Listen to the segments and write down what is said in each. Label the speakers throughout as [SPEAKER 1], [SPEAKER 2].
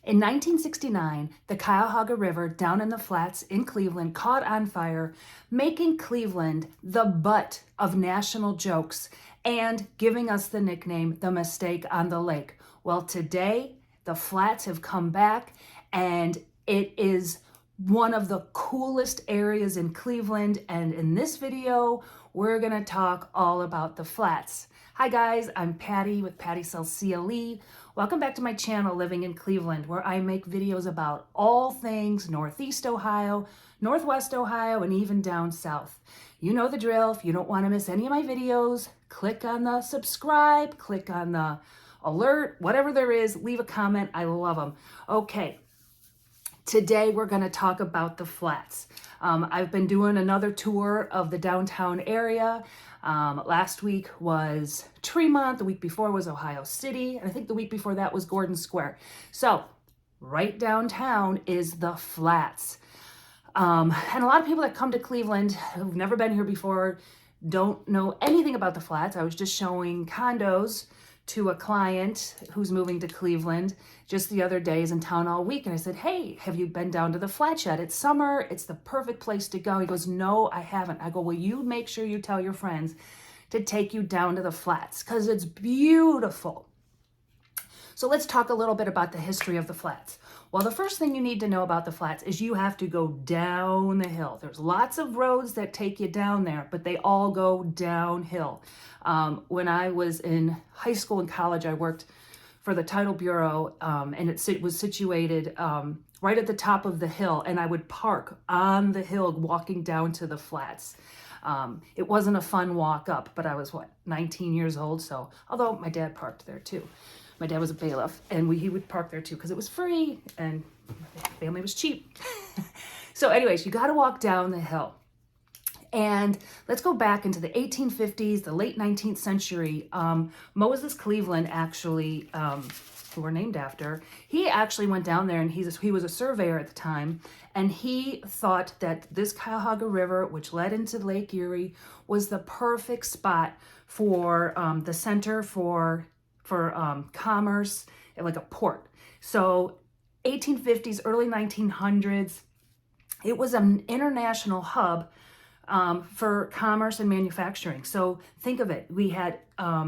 [SPEAKER 1] In 1969, the Cuyahoga River down in the flats in Cleveland caught on fire, making Cleveland the butt of national jokes and giving us the nickname the mistake on the lake. Well, today the flats have come back and it is one of the coolest areas in Cleveland. And in this video, we're gonna talk all about the flats. Hi guys, I'm Patty with Patty Sells CLE. Welcome back to my channel, Living in Cleveland, where I make videos about all things Northeast Ohio, Northwest Ohio, and even down south. You know the drill. If you don't want to miss any of my videos, click on the subscribe, click on the alert, whatever there is, leave a comment. I love them. Okay, today we're going to talk about the flats. I've been doing another tour of the downtown area. Last week was Tremont, the week before was Ohio City, and I think the week before that was Gordon Square. So right downtown is the flats. And a lot of people that come to Cleveland who've never been here before don't know anything about the flats. I was just showing condos to a client who's moving to Cleveland just the other day. He's in town all week. And I said, hey, have you been down to the flats yet? It's summer. It's the perfect place to go. He goes, no, I haven't. I go, well, you make sure you tell your friends to take you down to the flats because it's beautiful. So let's talk a little bit about the history of the flats. Well, the first thing you need to know about the flats is you have to go down the hill. There's lots of roads that take you down there, but they all go downhill. When I was in high school and college, I worked for the Title Bureau, and it was situated right at the top of the hill, and I would park on the hill walking down to the flats. It wasn't a fun walk up, but I was, 19 years old, so, although my dad parked there too. My dad was a bailiff, and he would park there too because it was free and my family was cheap. So anyways, you got to walk down the hill. And let's go back into the 1850s, the late 19th century. Moses Cleveland, actually, who we're named after, he actually went down there, and he was a surveyor at the time, and he thought that this Cuyahoga River, which led into Lake Erie, was the perfect spot for the center for commerce, like a port. So 1850s, early 1900s, it was an international hub for commerce and manufacturing. So think of it. We had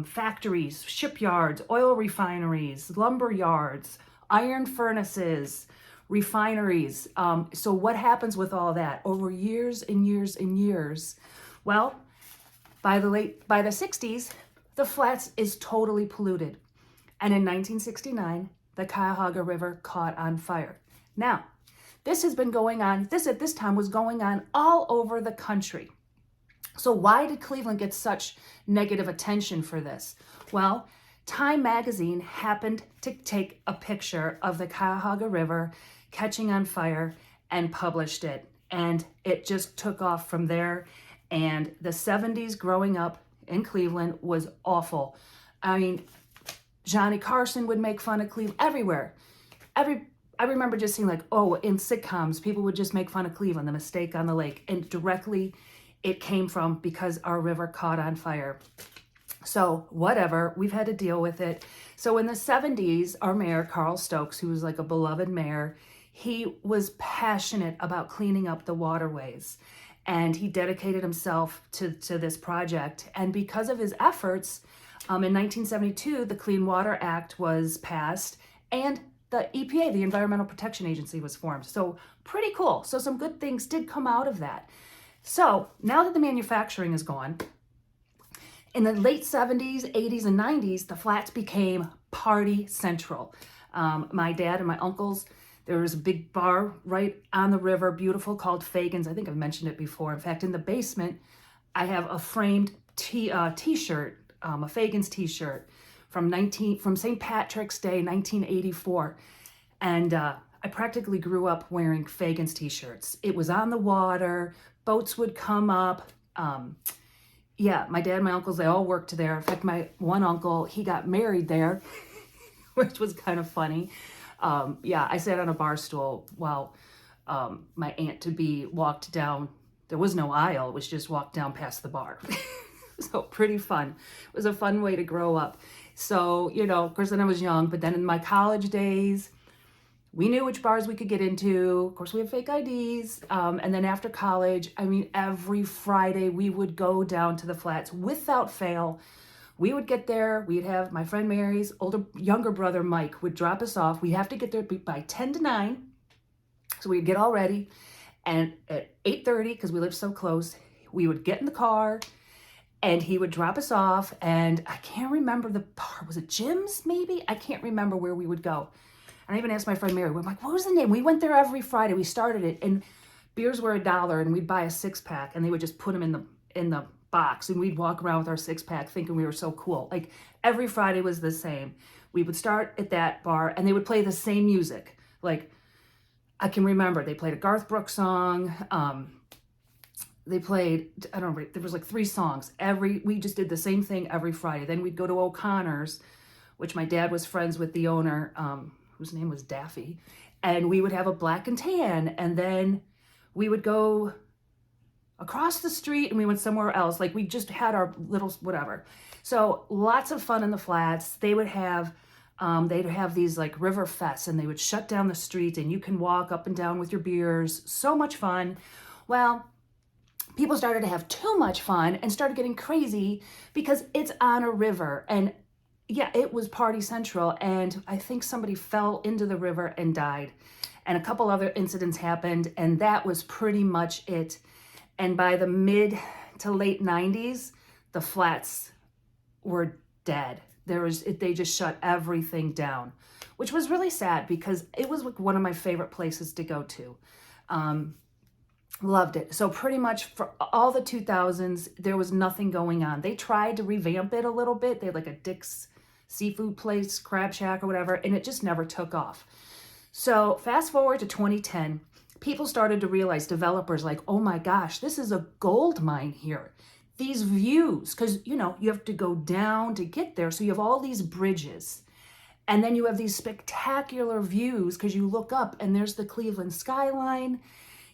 [SPEAKER 1] factories, shipyards, oil refineries, lumber yards, iron furnaces, refineries. So what happens with all that over years and years and years? Well, by the 60s, the flats is totally polluted. And in 1969, the Cuyahoga River caught on fire. Now, this has been going on, this at this time was going on all over the country. So why did Cleveland get such negative attention for this? Well, Time magazine happened to take a picture of the Cuyahoga River catching on fire and published it. And it just took off from there. And the 70s growing up in Cleveland was awful. I mean, Johnny Carson would make fun of Cleveland everywhere. I remember just seeing in sitcoms, people would just make fun of Cleveland, the mistake on the lake. And directly it came from because our river caught on fire. So whatever, we've had to deal with it. So in the 70s, our mayor, Carl Stokes, who was like a beloved mayor, he was passionate about cleaning up the waterways. And he dedicated himself to this project. And because of his efforts, in 1972, the Clean Water Act was passed, and the EPA, the Environmental Protection Agency, was formed. So pretty cool. So some good things did come out of that. So now that the manufacturing is gone, in the late 70s, 80s, and 90s, the flats became party central. My dad and my uncles, there was a big bar right on the river, beautiful, called Fagan's. I think I've mentioned it before. In fact, in the basement, I have a framed t-shirt, a Fagan's t-shirt from St. Patrick's Day, 1984. And I practically grew up wearing Fagan's t-shirts. It was on the water, boats would come up. Yeah, my dad and my uncles, they all worked there. In fact, my one uncle, he got married there, which was kind of funny. Yeah, I sat on a bar stool while my aunt-to-be walked down. There was no aisle. It was just walked down past the bar. So pretty fun. It was a fun way to grow up. So, of course, then I was young. But then in my college days, We knew which bars we could get into. Of course, we had fake IDs. And then after college, I mean, every Friday we would go down to the flats without fail. We would get there. We'd have my friend Mary's younger brother, Mike, would drop us off. We have to get there by 10 to 9. So we'd get all ready. And at 8:30, because we lived so close, we would get in the car and he would drop us off. And I can't remember the bar. Was it Jim's maybe? I can't remember where we would go. And I even asked my friend Mary, we're like, what was the name? We went there every Friday. We started it, and beers were $1, and we'd buy a 6-pack, and they would just put them in the box, and we'd walk around with our 6-pack thinking we were so cool. Like every Friday was the same. We would start at that bar, and they would play the same music. Like I can remember they played a Garth Brooks song. They played, I don't know, there was like 3 songs. We just did the same thing every Friday. Then we'd go to O'Connor's, which my dad was friends with the owner, whose name was Daffy, and we would have a black and tan, and then we would go across the street and we went somewhere else. Like we just had our little whatever. So lots of fun in the flats. They'd have these like river fests, and they would shut down the streets, and you can walk up and down with your beers. So much fun. Well, people started to have too much fun and started getting crazy because it's on a river, and yeah, it was party central, and I think somebody fell into the river and died, and a couple other incidents happened, and that was pretty much it. And by the mid to late 90s, the flats were dead. They just shut everything down, which was really sad because it was like one of my favorite places to go to. Loved it. So pretty much for all the 2000s, there was nothing going on. They tried to revamp it a little bit. They had like a Dick's seafood place, Crab Shack or whatever, and it just never took off. So fast forward to 2010, people started to realize, developers like, oh my gosh, this is a gold mine here. These views, because you have to go down to get there. So you have all these bridges, and then you have these spectacular views because you look up and there's the Cleveland skyline.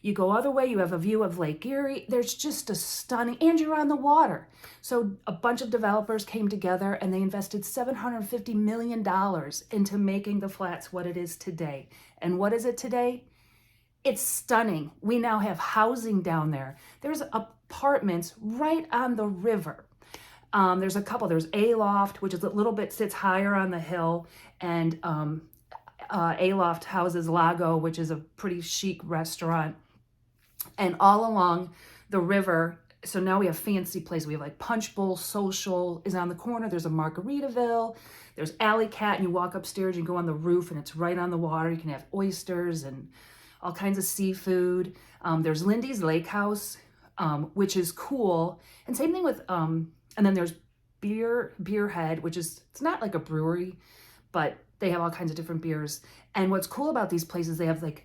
[SPEAKER 1] You go other way, you have a view of Lake Erie. There's just a stunning, and you're on the water. So a bunch of developers came together and they invested $750 million into making the flats what it is today. And what is it today? It's stunning. We now have housing down there. There's apartments right on the river. There's a couple. There's Aloft, which is a little bit sits higher on the hill, and Aloft houses Lago, which is a pretty chic restaurant. And all along the river, so now we have fancy places. We have like Punch Bowl Social is on the corner. There's a Margaritaville. There's Alley Cat, and you walk upstairs, you go on the roof, and it's right on the water. You can have oysters and all kinds of seafood. There's Lindy's Lake House, which is cool. And same thing with, and then there's Beerhead, which is, it's not like a brewery, but they have all kinds of different beers. And what's cool about these places, they have like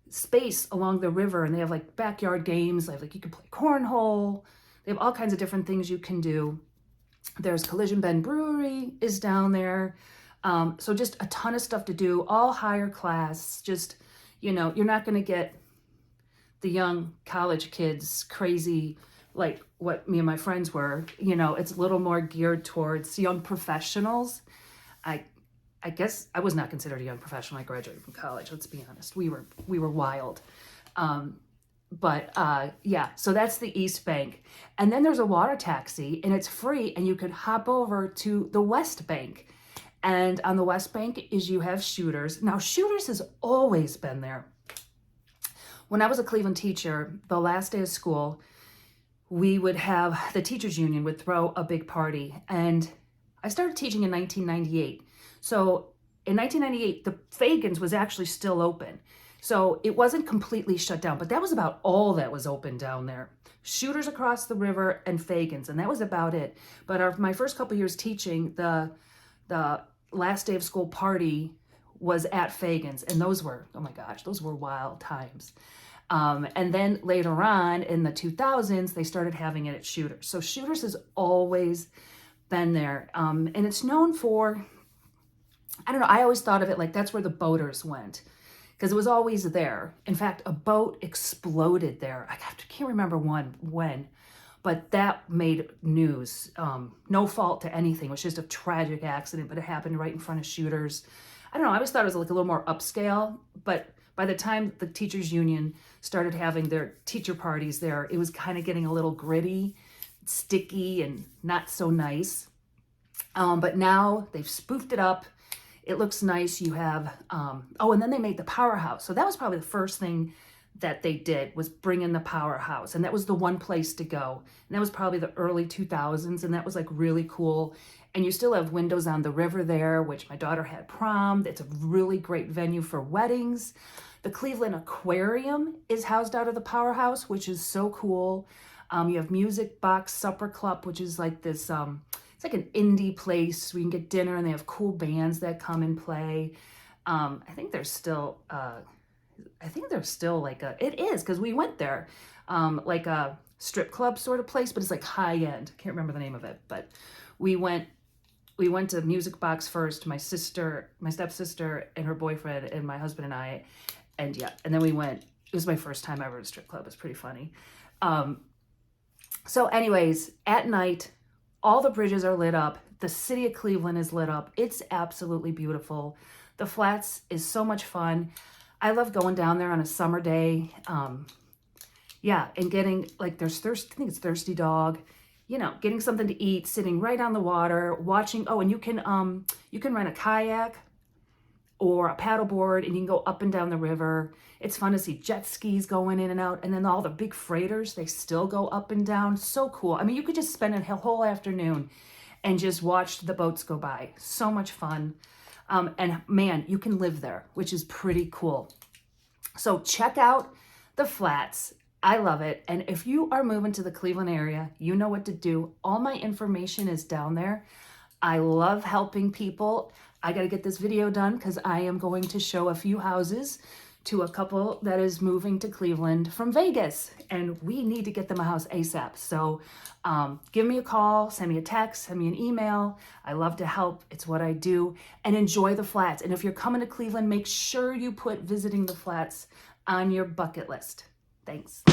[SPEAKER 1] space along the river, and they have like backyard games. They have like, you can play cornhole. They have all kinds of different things you can do. There's Collision Bend Brewery is down there. So just a ton of stuff to do, all higher class. Just, you're not going to get the young college kids crazy like what me and my friends were. It's a little more geared towards young professionals. I guess I was not considered a young professional. I graduated from college. Let's be honest. We were wild. Yeah, so that's the East Bank. And then there's a water taxi, and it's free, and you could hop over to the West Bank. And on the West Bank you have Shooters. Now, Shooters has always been there. When I was a Cleveland teacher, the last day of school, we would have, the teachers union would throw a big party. And I started teaching in 1998. So in 1998, the Fagans was actually still open. So it wasn't completely shut down, but that was about all that was open down there. Shooters across the river and Fagans, and that was about it. But my first couple years teaching, the last day of school party was at Fagans, and those were, oh my gosh, those were wild times. And then later on in the 2000s, they started having it at Shooters. So Shooters has always been there, and it's known for, I don't know, I always thought of it like that's where the boaters went, because it was always there. In fact, a boat exploded there. I can't remember when, but that made news. No fault to anything. It was just a tragic accident, but it happened right in front of Shooters. I don't know, I always thought it was like a little more upscale, but by the time the teachers union started having their teacher parties there, it was kind of getting a little gritty, sticky, and not so nice. But now they've spoofed it up. It looks nice. You have, oh, and then they made the powerhouse. So that was probably the first thing that they did, was bring in the powerhouse. And that was the one place to go. And that was probably the early 2000s. And that was like really cool. And you still have windows on the river there, which my daughter had prom. It's a really great venue for weddings. The Cleveland Aquarium is housed out of the powerhouse, which is so cool. You have Music Box Supper Club, which is like this, it's like an indie place where you can get dinner, and they have cool bands that come and play. I think there's still like a, it is, because we went there, like a strip club sort of place, but it's like high end. Can't remember the name of it, but we went to Music Box first, my stepsister and her boyfriend and my husband and I, and yeah, and then we went, it was my first time ever at a strip club. It was pretty funny. So anyways, at night, all the bridges are lit up. The city of Cleveland is lit up. It's absolutely beautiful. The Flats is so much fun. I love going down there on a summer day. Yeah, and getting, like, I think it's Thirsty Dog, you know, getting something to eat, sitting right on the water, watching. Oh, and you can rent a kayak or a paddleboard, and you can go up and down the river. It's fun to see jet skis going in and out. And then all the big freighters, they still go up and down. So cool. I mean, you could just spend a whole afternoon and just watch the boats go by. So much fun. And man, you can live there, which is pretty cool. So check out the Flats. I love it. And if you are moving to the Cleveland area, you know what to do. All my information is down there. I love helping people. I got to get this video done because I am going to show a few houses to a couple that is moving to Cleveland from Vegas, and we need to get them a house ASAP. So give me a call, send me a text, send me an email. I love to help. It's what I do. And enjoy the Flats. And if you're coming to Cleveland, make sure you put visiting the Flats on your bucket list. Thanks.